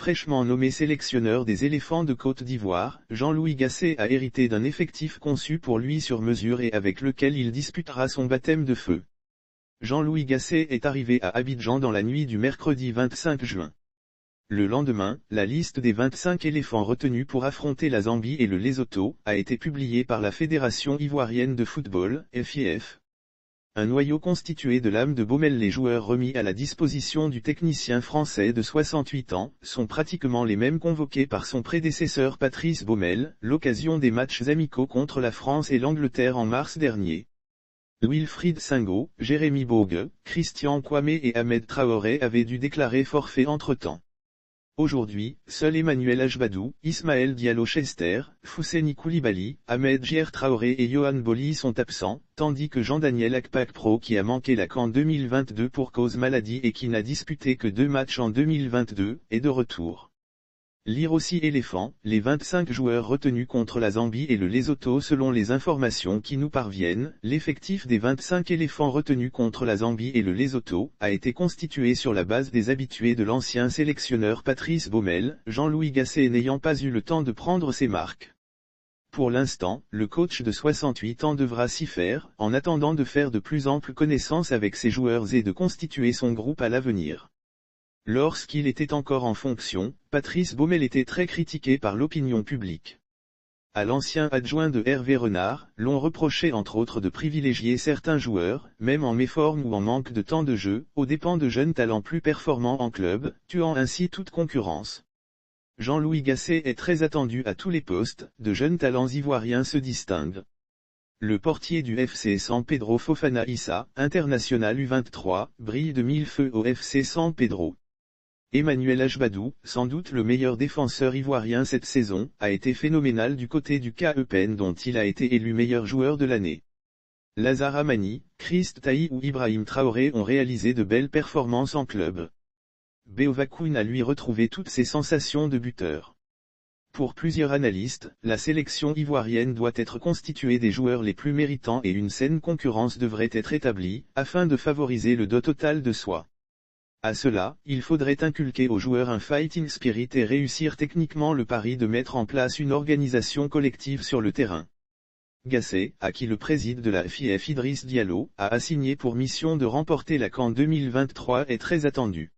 fraîchement nommé sélectionneur des éléphants de Côte d'Ivoire, Jean-Louis Gasset a hérité d'un effectif conçu pour lui sur mesure et avec lequel il disputera son baptême de feu. Jean-Louis Gasset est arrivé à Abidjan dans la nuit du mercredi 25 juin. Le lendemain, la liste des 25 éléphants retenus pour affronter la Zambie et le Lesotho a été publiée par la Fédération ivoirienne de football, FIF. Un noyau constitué de l'âme de Baumel. Les joueurs remis à la disposition du technicien français de 68 ans sont pratiquement les mêmes convoqués par son prédécesseur Patrice Baumel, l'occasion des matchs amicaux contre la France et l'Angleterre en mars dernier. Wilfried Singo, Jérémy Bogue, Christian Kwame et Ahmed Traoré avaient dû déclarer forfait entre-temps. Aujourd'hui, seuls Emmanuel Ajbadou, Ismaël Diallo-Chester, Fousseni Koulibaly, Ahmed Djer Traoré et Yohan Boli sont absents, tandis que Jean-Daniel Akpakpro, qui a manqué la CAN 2022 pour cause maladie et qui n'a disputé que 2 matchs en 2022, est de retour. Lire aussi éléphant, les 25 joueurs retenus contre la Zambie et le Lesotho. Selon les informations qui nous parviennent, l'effectif des 25 éléphants retenus contre la Zambie et le Lesotho a été constitué sur la base des habitués de l'ancien sélectionneur Patrice Baumel, Jean-Louis Gasset n'ayant pas eu le temps de prendre ses marques. Pour l'instant, le coach de 68 ans devra s'y faire, en attendant de faire de plus amples connaissances avec ses joueurs et de constituer son groupe à l'avenir. Lorsqu'il était encore en fonction, Patrice Baumel était très critiqué par l'opinion publique. À l'ancien adjoint de Hervé Renard, l'on reprochait entre autres de privilégier certains joueurs, même en méforme ou en manque de temps de jeu, aux dépens de jeunes talents plus performants en club, tuant ainsi toute concurrence. Jean-Louis Gasset est très attendu à tous les postes, de jeunes talents ivoiriens se distinguent. Le portier du FC San Pedro Fofana Issa, international U23, brille de mille feux au FC San Pedro. Emmanuel Ajbadou, sans doute le meilleur défenseur ivoirien cette saison, a été phénoménal du côté du KEPN dont il a été élu meilleur joueur de l'année. Lazare Amani, Christ Taï ou Ibrahim Traoré ont réalisé de belles performances en club. Beovakoun a lui retrouvé toutes ses sensations de buteur. Pour plusieurs analystes, la sélection ivoirienne doit être constituée des joueurs les plus méritants et une saine concurrence devrait être établie, afin de favoriser le don total de soi. À cela, il faudrait inculquer aux joueurs un fighting spirit et réussir techniquement le pari de mettre en place une organisation collective sur le terrain. Gasset, à qui le président de la FIF Idriss Diallo a assigné pour mission de remporter la CAN 2023 est très attendu.